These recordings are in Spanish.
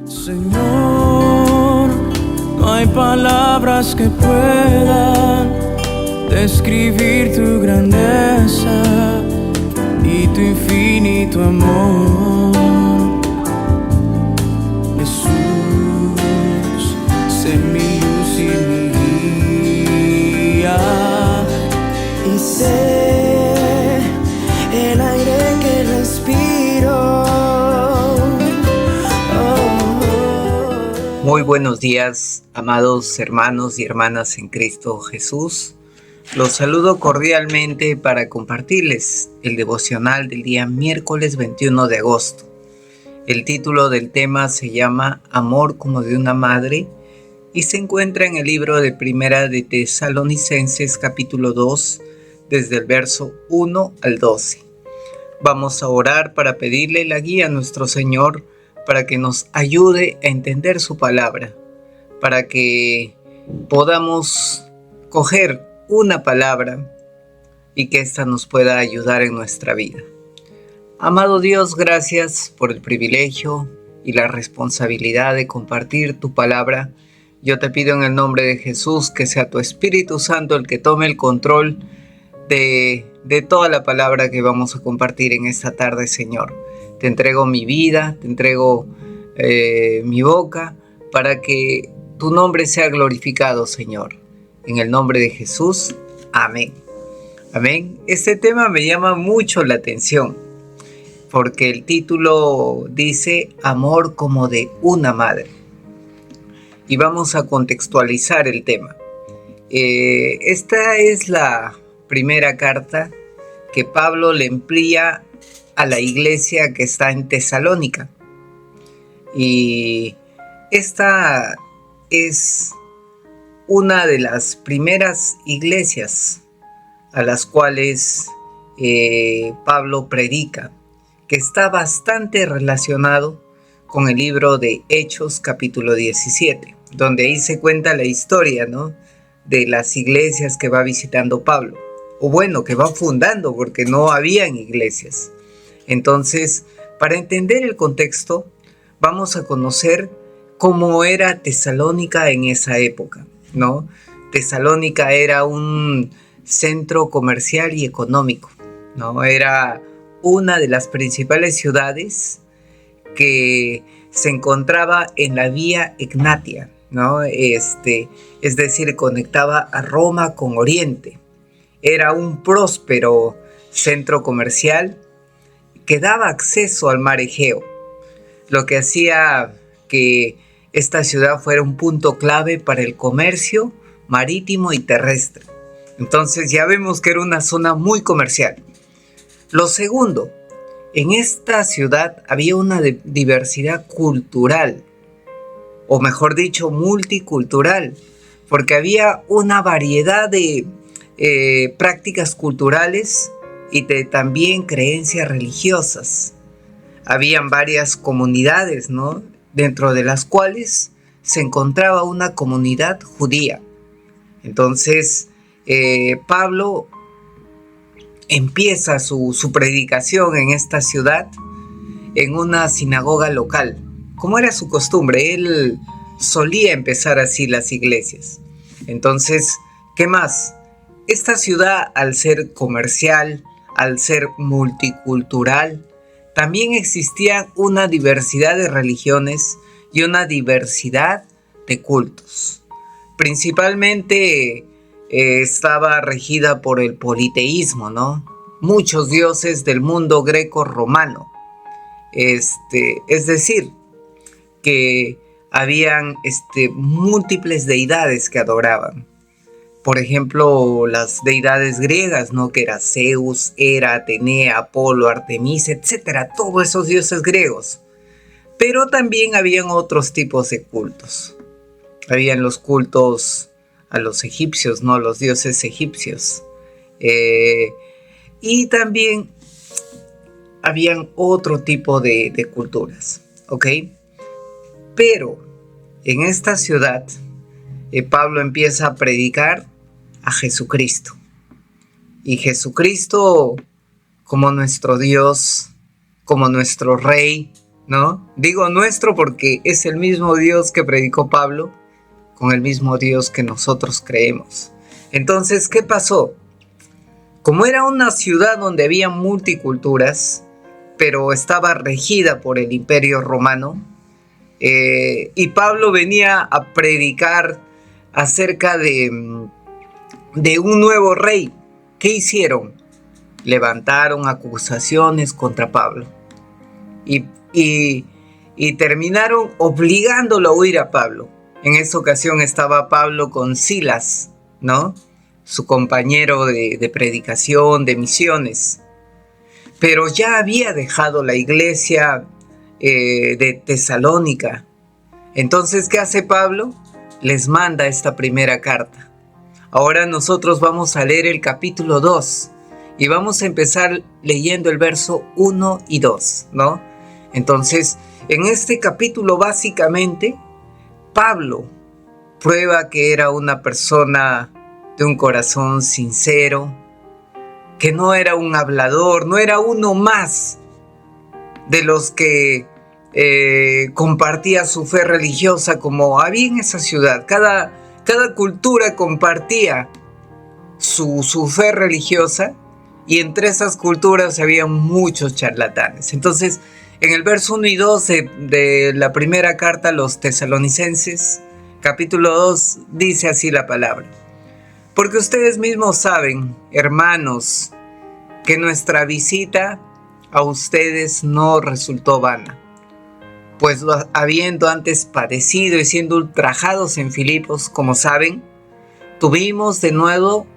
Señor, no hay palabras que puedan describir tu grandeza y tu infinito amor. Jesús, sé mi luz y mi guía, y sé el aire que respiro. Muy buenos días, amados hermanos y hermanas en Cristo Jesús. Los saludo cordialmente para compartirles el devocional del día miércoles 21 de agosto. El título del tema se llama Amor como de una madre y se encuentra en el libro de Primera de Tesalonicenses capítulo 2, desde el verso 1 al 12. Vamos a orar para pedirle la guía a nuestro Señor para que nos ayude a entender su palabra, para que podamos coger una palabra y que ésta nos pueda ayudar en nuestra vida. Amado Dios, gracias por el privilegio y la responsabilidad de compartir tu palabra. Yo te pido en el nombre de Jesús que sea tu Espíritu Santo el que tome el control de toda la palabra que vamos a compartir en esta tarde, Señor. Te entrego mi vida, te entrego mi boca para que tu nombre sea glorificado, Señor. En el nombre de Jesús, amén. Amén. Este tema me llama mucho la atención porque el título dice Amor como de una madre. Y vamos a contextualizar el tema. Esta es la primera carta que Pablo le envía a la iglesia que está en Tesalónica. Y esta es una de las primeras iglesias a las cuales Pablo predica, que está bastante relacionado con el libro de Hechos capítulo 17, donde ahí se cuenta la historia, ¿no?, de las iglesias que va visitando Pablo, o bueno, que va fundando, porque no habían iglesias. Entonces, para entender el contexto, vamos a conocer cómo era Tesalónica en esa época, ¿no? Tesalónica era un centro comercial y económico, ¿no? Era una de las principales ciudades que se encontraba en la vía Egnatia, ¿no? Es decir, conectaba a Roma con Oriente. Era un próspero centro comercial que daba acceso al mar Egeo, lo que hacía que esta ciudad fuera un punto clave para el comercio marítimo y terrestre. Entonces ya vemos que era una zona muy comercial. Lo segundo, en esta ciudad había una diversidad cultural, o mejor dicho, multicultural, porque había una variedad de prácticas culturales y también creencias religiosas. Habían varias comunidades, ¿no?, dentro de las cuales se encontraba una comunidad judía. Entonces, Pablo empieza su predicación en esta ciudad en una sinagoga local. Como era su costumbre, él solía empezar así las iglesias. Entonces, ¿qué más? Esta ciudad, al ser comercial, al ser multicultural, también existía una diversidad de religiones y una diversidad de cultos. Principalmente estaba regida por el politeísmo, ¿no? Muchos dioses del mundo greco-romano. Es decir, que habían múltiples deidades que adoraban. Por ejemplo, las deidades griegas, ¿no?, que era Zeus, Hera, Atenea, Apolo, Artemisa, etc. Todos esos dioses griegos. Pero también habían otros tipos de cultos. Habían los cultos a los egipcios, ¿no?, los dioses egipcios. Y también habían otro tipo de culturas, ¿ok? Pero en esta ciudad, Pablo empieza a predicar a Jesucristo. Y Jesucristo como nuestro Dios, como nuestro Rey, ¿no? Digo nuestro porque es el mismo Dios que predicó Pablo, con el mismo Dios que nosotros creemos. Entonces, ¿qué pasó? Como era una ciudad donde había multiculturas, pero estaba regida por el Imperio Romano, y Pablo venía a predicar acerca de un nuevo rey. ¿Qué hicieron? Levantaron acusaciones contra Pablo y terminaron obligándolo a huir a Pablo. En esta ocasión estaba Pablo con Silas, ¿no? Su compañero de predicación, de misiones. Pero ya había dejado la iglesia de Tesalónica. Entonces, ¿qué hace Pablo? Les manda esta primera carta. Ahora nosotros vamos a leer el capítulo 2 y vamos a empezar leyendo el verso 1 y 2, ¿no? Entonces, en este capítulo básicamente, Pablo prueba que era una persona de un corazón sincero, que no era un hablador, no era uno más de los que compartía su fe religiosa como había en esa ciudad. Cada cultura compartía su fe religiosa y entre esas culturas había muchos charlatanes. Entonces, en el verso 1 y 2 de la primera carta a los tesalonicenses, capítulo 2, dice así la palabra: porque ustedes mismos saben, hermanos, que nuestra visita a ustedes no resultó vana, pues habiendo antes padecido y siendo ultrajados en Filipos, como saben, tuvimos de nuevo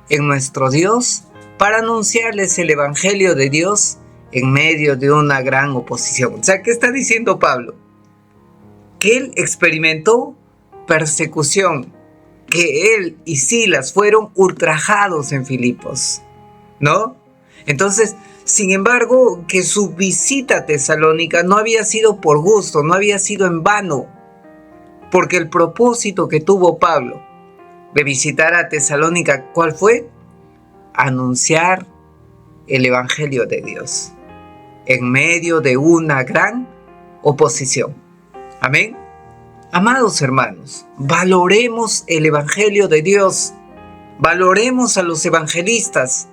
en nuestro Dios para anunciarles el evangelio de Dios en medio de una gran oposición. O sea, ¿qué está diciendo Pablo? Que él experimentó persecución, que él y Silas fueron ultrajados en Filipos, ¿no? Entonces, sin embargo, que su visita a Tesalónica no había sido por gusto, no había sido en vano, porque el propósito que tuvo Pablo de visitar a Tesalónica, ¿cuál fue? Anunciar el evangelio de Dios en medio de una gran oposición. Amén. Amados hermanos, valoremos el evangelio de Dios, valoremos a los evangelistas,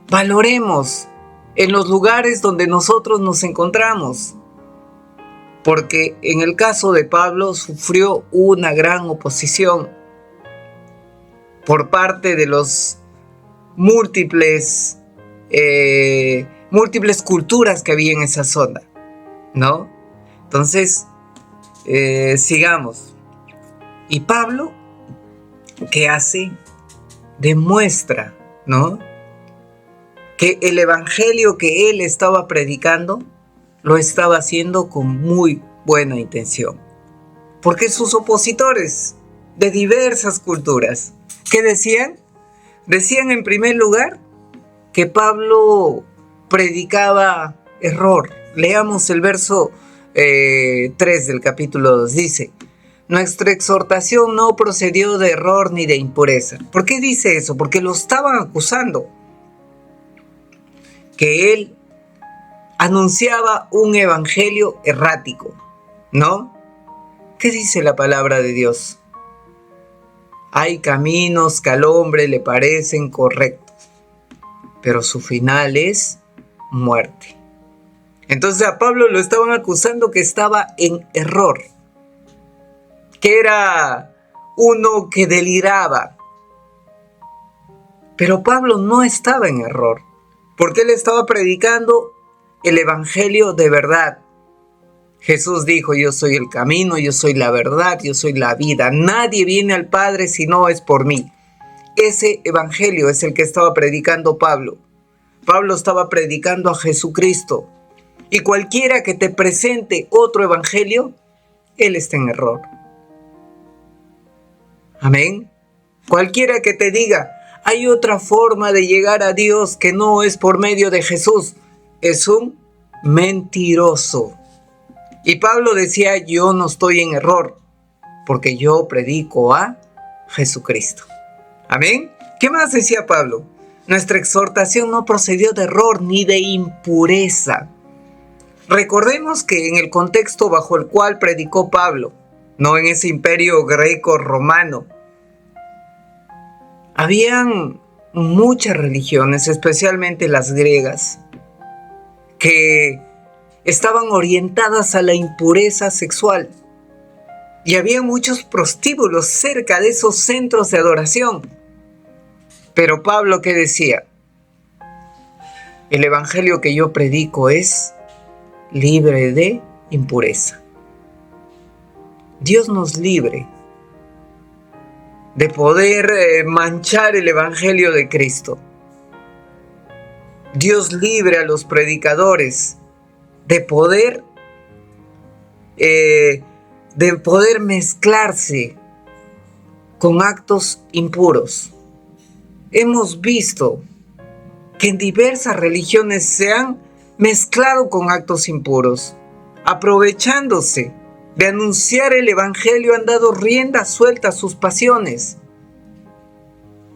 valoremos en los lugares donde nosotros nos encontramos, porque en el caso de Pablo sufrió una gran oposición por parte de los múltiples culturas que había en esa zona, ¿no? Entonces, sigamos. Y Pablo, ¿qué hace? Demuestra, ¿no?, que el evangelio que él estaba predicando lo estaba haciendo con muy buena intención. Porque sus opositores de diversas culturas, ¿qué decían? Decían en primer lugar que Pablo predicaba error. Leamos el verso 3 del capítulo 2. Dice: nuestra exhortación no procedió de error ni de impureza. ¿Por qué dice eso? Porque lo estaban acusando, que él anunciaba un evangelio errático, ¿no? ¿Qué dice la palabra de Dios? Hay caminos que al hombre le parecen correctos, pero su final es muerte. Entonces a Pablo lo estaban acusando que estaba en error, que era uno que deliraba. Pero Pablo no estaba en error, porque él estaba predicando el evangelio de verdad. Jesús dijo: yo soy el camino, yo soy la verdad, yo soy la vida. Nadie viene al Padre si no es por mí. Ese evangelio es el que estaba predicando Pablo. Pablo estaba predicando a Jesucristo. Y cualquiera que te presente otro evangelio, él está en error. Amén. Cualquiera que te diga: hay otra forma de llegar a Dios que no es por medio de Jesús, es un mentiroso. Y Pablo decía: yo no estoy en error, porque yo predico a Jesucristo. Amén. ¿Qué más decía Pablo? Nuestra exhortación no procedió de error ni de impureza. Recordemos que en el contexto bajo el cual predicó Pablo, no en ese imperio greco-romano, habían muchas religiones, especialmente las griegas, que estaban orientadas a la impureza sexual. Y había muchos prostíbulos cerca de esos centros de adoración. Pero Pablo, ¿qué decía? El evangelio que yo predico es libre de impureza. Dios nos libre de poder manchar el evangelio de Cristo. Dios libre a los predicadores de poder mezclarse con actos impuros. Hemos visto que en diversas religiones se han mezclado con actos impuros, aprovechándose de anunciar el evangelio, han dado rienda suelta a sus pasiones.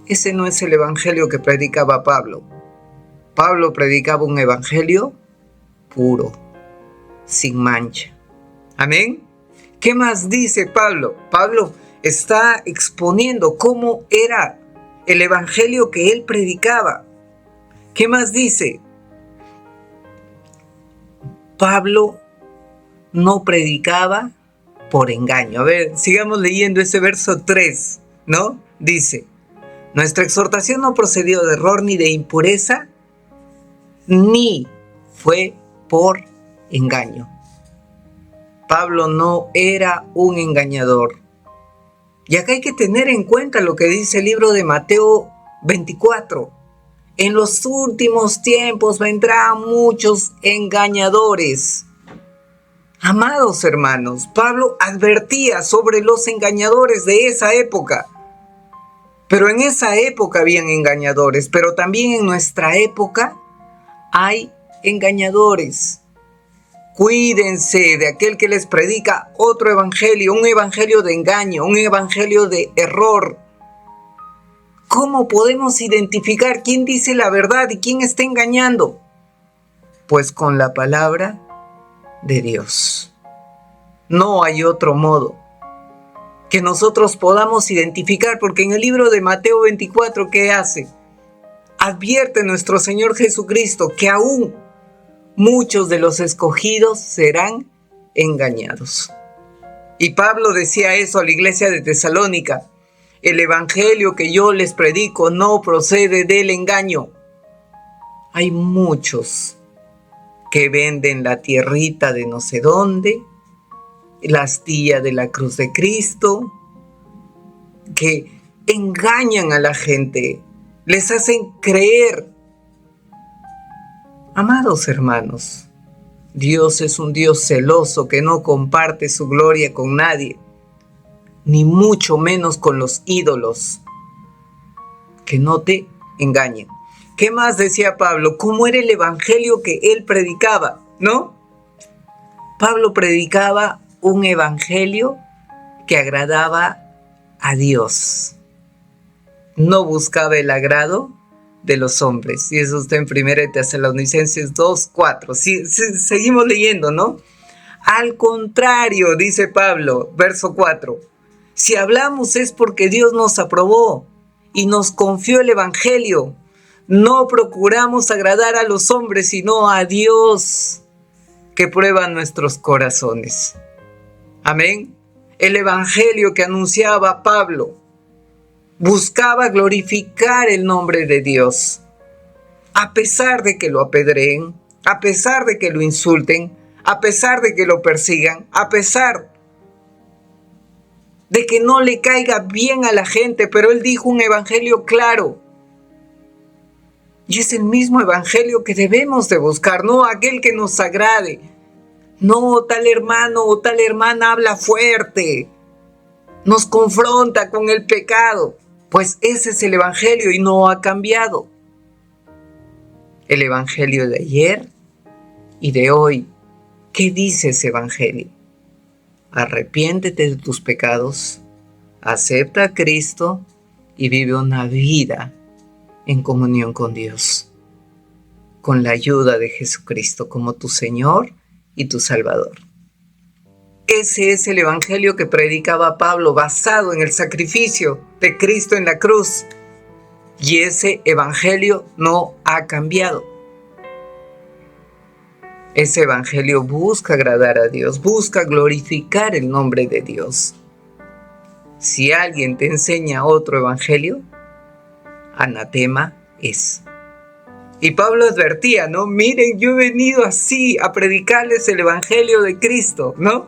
Ese no es el evangelio que predicaba Pablo. Pablo predicaba un evangelio puro, sin mancha. Amén. ¿Qué más dice Pablo? Pablo está exponiendo cómo era el evangelio que él predicaba. ¿Qué más dice? Pablo no predicaba por engaño. A ver, sigamos leyendo ese verso 3, ¿no? Dice, nuestra exhortación no procedió de error ni de impureza, ni fue por engaño. Pablo no era un engañador. Y acá hay que tener en cuenta lo que dice el libro de Mateo 24. En los últimos tiempos vendrán muchos engañadores. Amados hermanos, Pablo advertía sobre los engañadores de esa época. Pero en esa época habían engañadores, pero también en nuestra época hay engañadores. Cuídense de aquel que les predica otro evangelio, un evangelio de engaño, un evangelio de error. ¿Cómo podemos identificar quién dice la verdad y quién está engañando? Pues con la palabra de Dios. No hay otro modo que nosotros podamos identificar, porque en el libro de Mateo 24, ¿qué hace? Advierte nuestro Señor Jesucristo que aún muchos de los escogidos serán engañados. Y Pablo decía eso a la iglesia de Tesalónica. El evangelio que yo les predico no procede del engaño. Hay muchos que venden la tierrita de no sé dónde, la astilla de la cruz de Cristo, que engañan a la gente, les hacen creer. Amados hermanos, Dios es un Dios celoso que no comparte su gloria con nadie, ni mucho menos con los ídolos. Que no te engañen. ¿Qué más decía Pablo? ¿Cómo era el evangelio que él predicaba? ¿No? Pablo predicaba un evangelio que agradaba a Dios. No buscaba el agrado de los hombres. Y eso está en 1 Tesalonicenses 2:4. Seguimos leyendo, ¿no? Al contrario, dice Pablo, verso 4. Si hablamos es porque Dios nos aprobó y nos confió el evangelio. No procuramos agradar a los hombres, sino a Dios, que prueba nuestros corazones. Amén. El evangelio que anunciaba Pablo buscaba glorificar el nombre de Dios. A pesar de que lo apedreen, a pesar de que lo insulten, a pesar de que lo persigan, a pesar de que no le caiga bien a la gente, pero él dijo un evangelio claro. Y es el mismo evangelio que debemos de buscar, no aquel que nos agrade. No, tal hermano o tal hermana habla fuerte, nos confronta con el pecado. Pues ese es el evangelio y no ha cambiado. El evangelio de ayer y de hoy. ¿Qué dice ese evangelio? Arrepiéntete de tus pecados, acepta a Cristo y vive una vida en comunión con Dios, con la ayuda de Jesucristo como tu Señor y tu Salvador. Ese es el evangelio que predicaba Pablo, basado en el sacrificio de Cristo en la cruz. Y ese evangelio no ha cambiado. Ese evangelio busca agradar a Dios, busca glorificar el nombre de Dios. Si alguien te enseña otro evangelio, anatema es. Y Pablo advertía, ¿no? Miren, yo he venido así a predicarles el evangelio de Cristo, ¿no?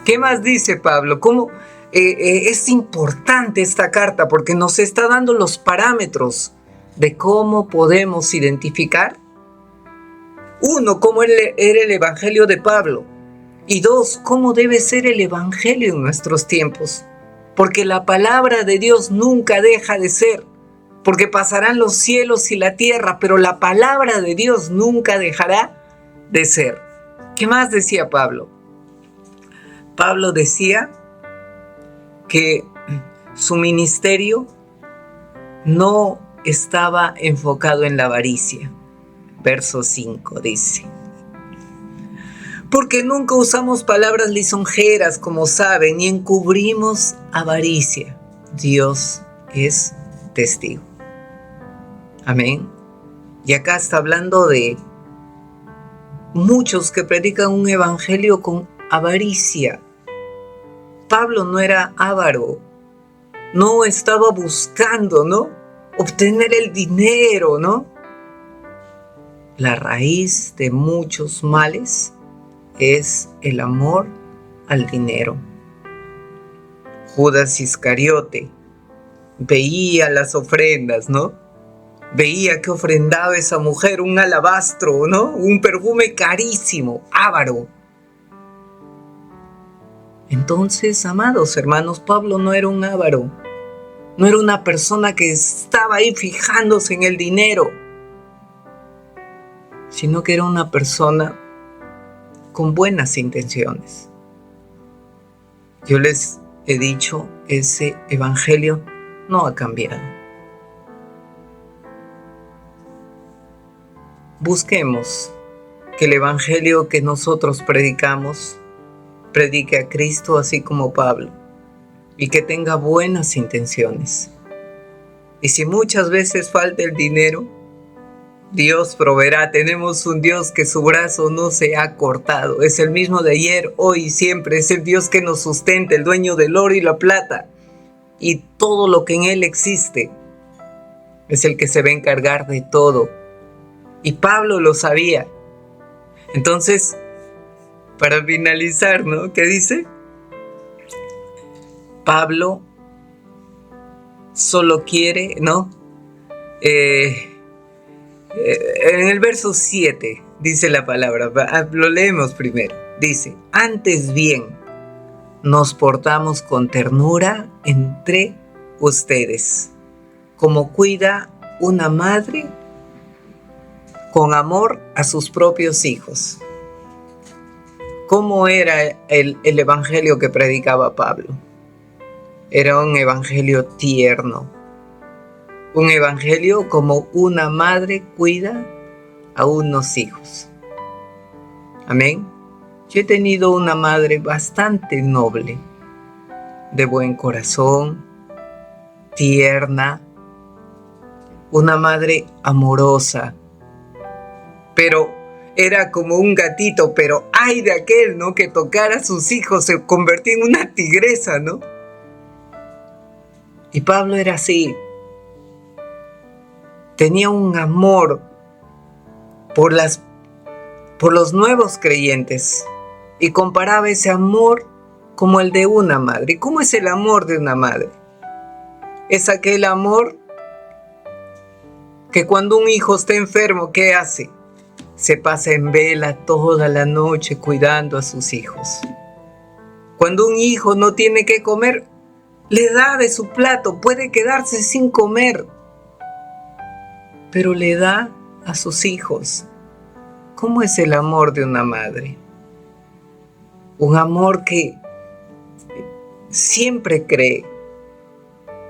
¿Qué más dice Pablo? ¿Cómo es importante esta carta? Porque nos está dando los parámetros de cómo podemos identificar. Uno, cómo era el evangelio de Pablo. Y dos, cómo debe ser el evangelio en nuestros tiempos. Porque la palabra de Dios nunca deja de ser. Porque pasarán los cielos y la tierra, pero la palabra de Dios nunca dejará de ser. ¿Qué más decía Pablo? Pablo decía que su ministerio no estaba enfocado en la avaricia. Verso 5 dice: porque nunca usamos palabras lisonjeras, como saben, ni encubrimos avaricia. Dios es testigo. Amén. Y acá está hablando de muchos que predican un evangelio con avaricia. Pablo no era avaro, no estaba buscando, ¿no?, obtener el dinero, ¿no? La raíz de muchos males es el amor al dinero. Judas Iscariote veía las ofrendas, ¿no? Veía que ofrendaba esa mujer un alabastro, ¿no? Un perfume carísimo, avaro. Entonces, amados hermanos, Pablo no era un avaro. No era una persona que estaba ahí fijándose en el dinero, sino que era una persona con buenas intenciones. Yo les he dicho, ese evangelio no ha cambiado. Busquemos que el evangelio que nosotros predicamos predique a Cristo así como Pablo, y que tenga buenas intenciones. Y si muchas veces falta el dinero, Dios proveerá. Tenemos un Dios que su brazo no se ha cortado. Es el mismo de ayer, hoy y siempre. Es el Dios que nos sustenta, el dueño del oro y la plata y todo lo que en él existe. Es el que se va a encargar de todo. Y Pablo lo sabía. Entonces, para finalizar, ¿no?, ¿qué dice? Pablo solo quiere, ¿no? En el verso 7 dice la palabra, lo leemos primero. Dice: antes bien, nos portamos con ternura entre ustedes, como cuida una madre con amor a sus propios hijos. ¿Cómo era el evangelio que predicaba Pablo? Era un evangelio tierno. Un evangelio como una madre cuida a unos hijos. Amén. Yo he tenido una madre bastante noble, de buen corazón, tierna, una madre amorosa, pero era como un gatito, pero ay de aquel, ¿no?, que tocara a sus hijos, se convertía en una tigresa, ¿no? Y Pablo era así. Tenía un amor por los nuevos creyentes y comparaba ese amor como el de una madre. ¿Y cómo es el amor de una madre? Es aquel amor que cuando un hijo está enfermo, ¿qué hace? Se pasa en vela toda la noche cuidando a sus hijos. Cuando un hijo no tiene que comer, le da de su plato, puede quedarse sin comer, pero le da a sus hijos. ¿Cómo es el amor de una madre? Un amor que siempre cree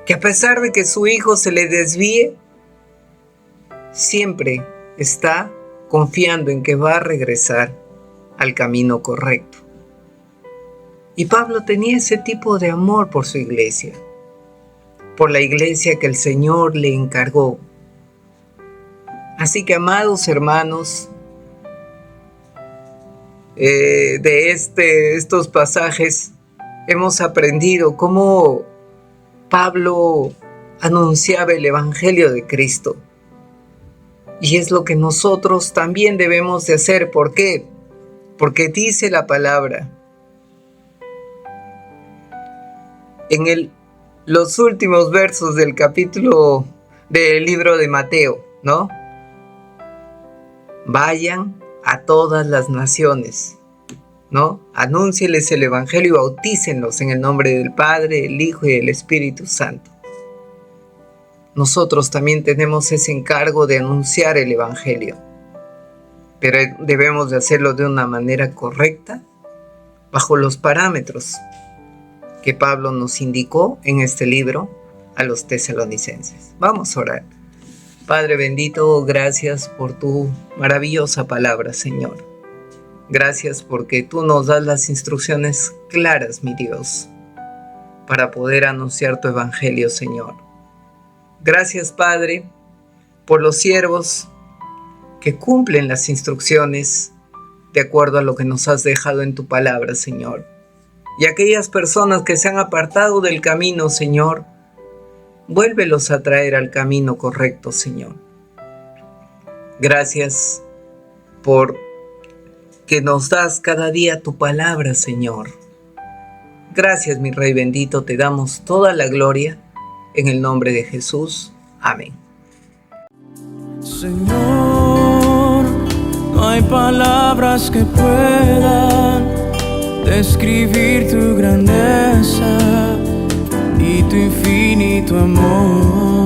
que a pesar de que su hijo se le desvíe, siempre está confiando en que va a regresar. al camino correcto. Y Pablo tenía ese tipo de amor por su iglesia, por la iglesia que el Señor le encargó. Así que, amados hermanos, de estos pasajes hemos aprendido cómo Pablo anunciaba el Evangelio de Cristo. Y es lo que nosotros también debemos de hacer. ¿Por qué? Porque dice la palabra en los últimos versos del capítulo del libro de Mateo, ¿no? Vayan a todas las naciones, ¿no? Anúncieles el Evangelio y bautícenlos en el nombre del Padre, del Hijo y del Espíritu Santo. Nosotros también tenemos ese encargo de anunciar el Evangelio, pero debemos de hacerlo de una manera correcta, bajo los parámetros que Pablo nos indicó en este libro a los tesalonicenses. Vamos a orar. Padre bendito, gracias por tu maravillosa palabra, Señor. Gracias porque tú nos das las instrucciones claras, mi Dios, para poder anunciar tu Evangelio, Señor. Gracias, Padre, por los siervos que cumplen las instrucciones de acuerdo a lo que nos has dejado en tu palabra, Señor. Y aquellas personas que se han apartado del camino, Señor, vuélvelos a traer al camino correcto, Señor. Gracias por que nos das cada día tu palabra, Señor. Gracias, mi Rey bendito, te damos toda la gloria en el nombre de Jesús. Amén. Señor, no hay palabras que puedan describir tu grandeza y tu infinito amor.